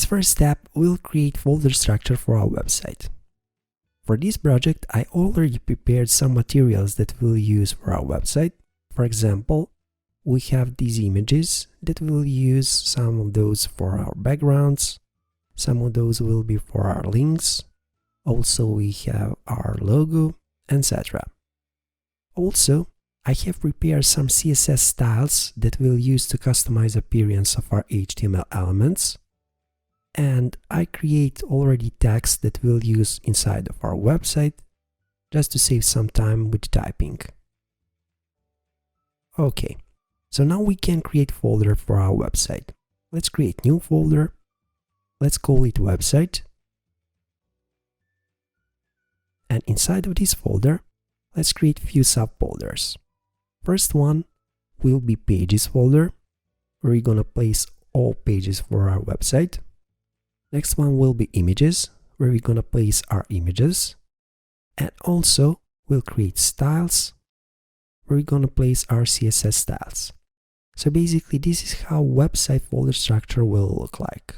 first step, we'll create folder structure for our website. For this project, I already prepared some materials that we'll use for our website. For example, we have these images that we'll use, some of those for our backgrounds, some of those will be for our links. Also, we have our logo, etc. Also, I have prepared some CSS styles that we'll use to customize the appearance of our HTML elements. And I create already text that we'll use inside of our website, just to save some time with typing. Okay, so now we can create folder for our website. Let's create new folder. Let's call it website. And inside of this folder, let's create few subfolders. First one will be pages folder, where we're gonna place all pages for our website. Next one will be images, where we're gonna place our images. And also we'll create styles, where we're gonna place our CSS styles. So basically this is how website folder structure will look like.